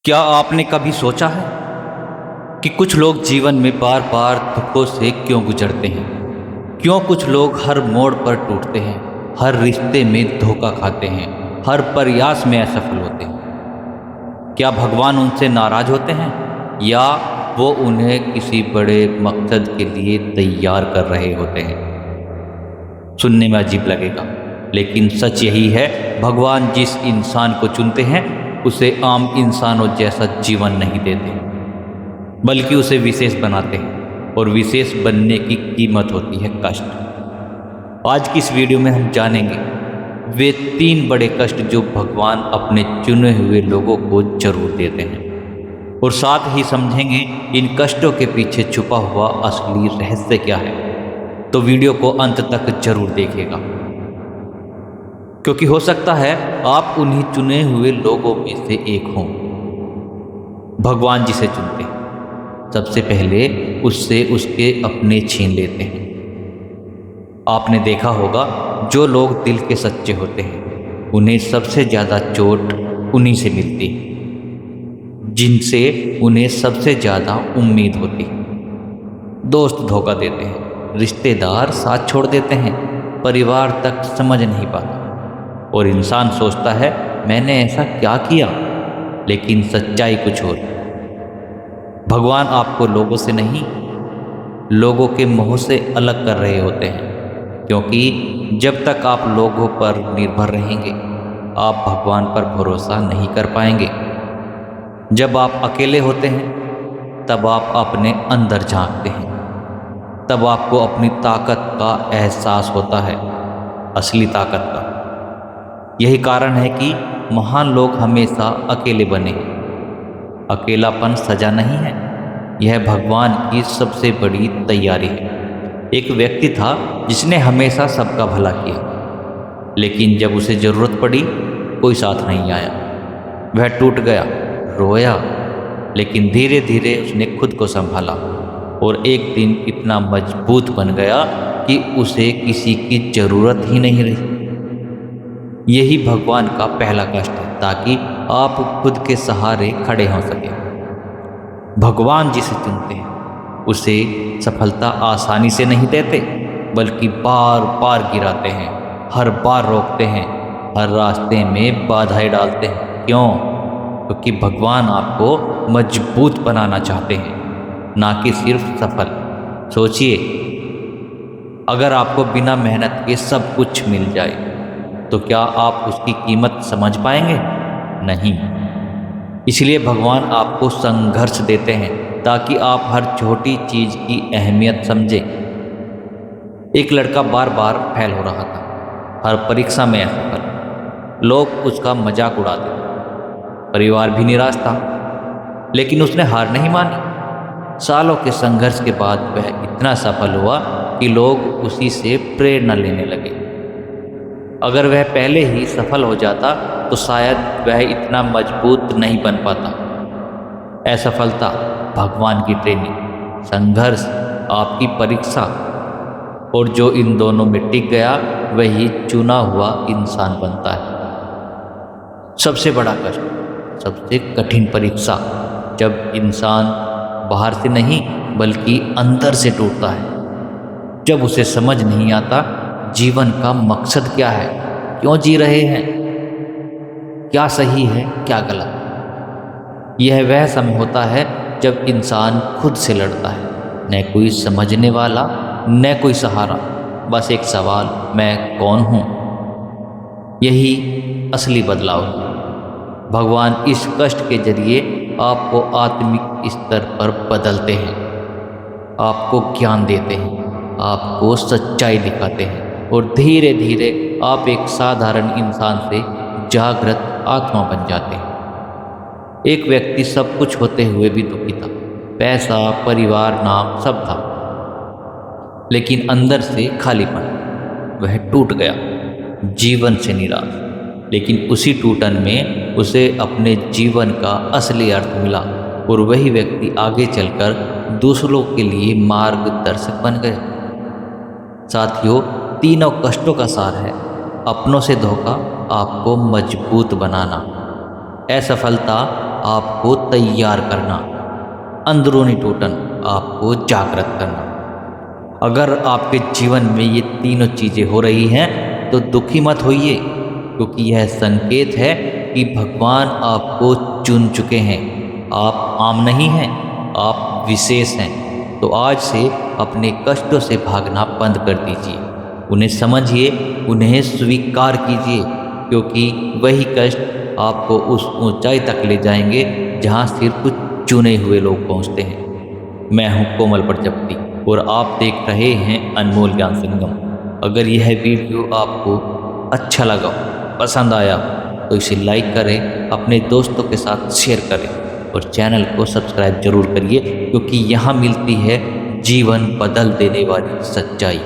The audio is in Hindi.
क्या आपने कभी सोचा है कि कुछ लोग जीवन में बार बार दुखों से क्यों गुजरते हैं? क्यों कुछ लोग हर मोड़ पर टूटते हैं, हर रिश्ते में धोखा खाते हैं, हर प्रयास में असफल होते हैं? क्या भगवान उनसे नाराज होते हैं या वो उन्हें किसी बड़े मकसद के लिए तैयार कर रहे होते हैं? सुनने में अजीब लगेगा, लेकिन सच यही है। भगवान जिस इंसान को चुनते हैं उसे आम इंसानों जैसा जीवन नहीं देते, बल्कि उसे विशेष बनाते हैं, और विशेष बनने की कीमत होती है कष्ट। आज की इस वीडियो में हम जानेंगे वे 3 बड़े कष्ट जो भगवान अपने चुने हुए लोगों को जरूर देते हैं, और साथ ही समझेंगे इन कष्टों के पीछे छुपा हुआ असली रहस्य क्या है। तो वीडियो को अंत तक जरूर देखिएगा, क्योंकि हो सकता है आप उन्हीं चुने हुए लोगों में से एक हों। भगवान जिसे चुनते हैं सबसे पहले उससे उसके अपने छीन लेते हैं। आपने देखा होगा, जो लोग दिल के सच्चे होते हैं उन्हें सबसे ज़्यादा चोट उन्हीं से मिलती है जिनसे उन्हें सबसे ज़्यादा उम्मीद होती है। दोस्त धोखा देते हैं, रिश्तेदार साथ छोड़ देते हैं, परिवार तक समझ नहीं पाता, और इंसान सोचता है मैंने ऐसा क्या किया, लेकिन सच्चाई कुछ और। भगवान आपको लोगों से नहीं, लोगों के मोह से अलग कर रहे होते हैं, क्योंकि जब तक आप लोगों पर निर्भर रहेंगे आप भगवान पर भरोसा नहीं कर पाएंगे। जब आप अकेले होते हैं तब आप अपने अंदर झांकते हैं, तब आपको अपनी ताकत का एहसास होता है, असली ताकत का। यही कारण है कि महान लोग हमेशा अकेले बने। अकेलापन सजा नहीं है, यह भगवान की सबसे बड़ी तैयारी है। एक व्यक्ति था जिसने हमेशा सबका भला किया, लेकिन जब उसे ज़रूरत पड़ी कोई साथ नहीं आया। वह टूट गया, रोया, लेकिन धीरे धीरे उसने खुद को संभाला, और एक दिन इतना मजबूत बन गया कि उसे किसी की ज़रूरत ही नहीं रही। यही भगवान का पहला कष्ट है, ताकि आप खुद के सहारे खड़े हो सकें। भगवान जिसे चुनते हैं उसे सफलता आसानी से नहीं देते, बल्कि बार बार गिराते हैं, हर बार रोकते हैं, हर रास्ते में बाधाएं डालते हैं। क्यों? क्योंकि भगवान आपको मजबूत बनाना चाहते हैं, ना कि सिर्फ सफल। सोचिए, अगर आपको बिना मेहनत के सब कुछ मिल जाए तो क्या आप उसकी कीमत समझ पाएंगे? नहीं। इसलिए भगवान आपको संघर्ष देते हैं ताकि आप हर छोटी चीज की अहमियत समझें। एक लड़का बार बार फेल हो रहा था, हर परीक्षा में असफल। लोग उसका मजाक उड़ाते थे, परिवार भी निराश था, लेकिन उसने हार नहीं मानी। सालों के संघर्ष के बाद वह इतना सफल हुआ कि लोग उसी से प्रेरणा लेने लगे। अगर वह पहले ही सफल हो जाता तो शायद वह इतना मजबूत नहीं बन पाता। असफलता भगवान की ट्रेनिंग, संघर्ष आपकी परीक्षा, और जो इन दोनों में टिक गया वही चुना हुआ इंसान बनता है। सबसे बड़ा कष्ट, सबसे कठिन परीक्षा, जब इंसान बाहर से नहीं बल्कि अंदर से टूटता है। जब उसे समझ नहीं आता जीवन का मकसद क्या है, क्यों जी रहे हैं, क्या सही है क्या गलत। यह वह समय होता है जब इंसान खुद से लड़ता है, न कोई समझने वाला, न कोई सहारा, बस एक सवाल, मैं कौन हूँ। यही असली बदलाव है। भगवान इस कष्ट के जरिए आपको आत्मिक स्तर पर बदलते हैं, आपको ज्ञान देते हैं, आपको सच्चाई दिखाते हैं, और धीरे धीरे आप एक साधारण इंसान से जागृत आत्मा बन जाते हैं। एक व्यक्ति सब कुछ होते हुए भी दुखी था, पैसा, परिवार, नाम सब था, लेकिन अंदर से खालीपन। वह टूट गया, जीवन से निराश, लेकिन उसी टूटन में उसे अपने जीवन का असली अर्थ मिला, और वही व्यक्ति आगे चलकर दूसरों के लिए मार्गदर्शक बन गया। साथियों, तीनों कष्टों का सार है अपनों से धोखा आपको मजबूत बनाना, असफलता आपको तैयार करना, अंदरूनी टूटन आपको जागृत करना। अगर आपके जीवन में ये तीनों चीज़ें हो रही हैं तो दुखी मत होइए, क्योंकि यह संकेत है कि भगवान आपको चुन चुके हैं। आप आम नहीं हैं, आप विशेष हैं। तो आज से अपने कष्टों से भागना बंद कर दीजिए, उन्हें समझिए, उन्हें स्वीकार कीजिए, क्योंकि वही कष्ट आपको उस ऊंचाई तक ले जाएंगे जहां सिर्फ कुछ चुने हुए लोग पहुंचते हैं। मैं हूं कोमल प्रजापति और आप देख रहे हैं अनमोल ज्ञान संगम। अगर यह वीडियो आपको अच्छा लगा, पसंद आया, तो इसे लाइक करें, अपने दोस्तों के साथ शेयर करें और चैनल को सब्सक्राइब जरूर करिए, क्योंकि यहाँ मिलती है जीवन बदल देने वाली सच्चाई।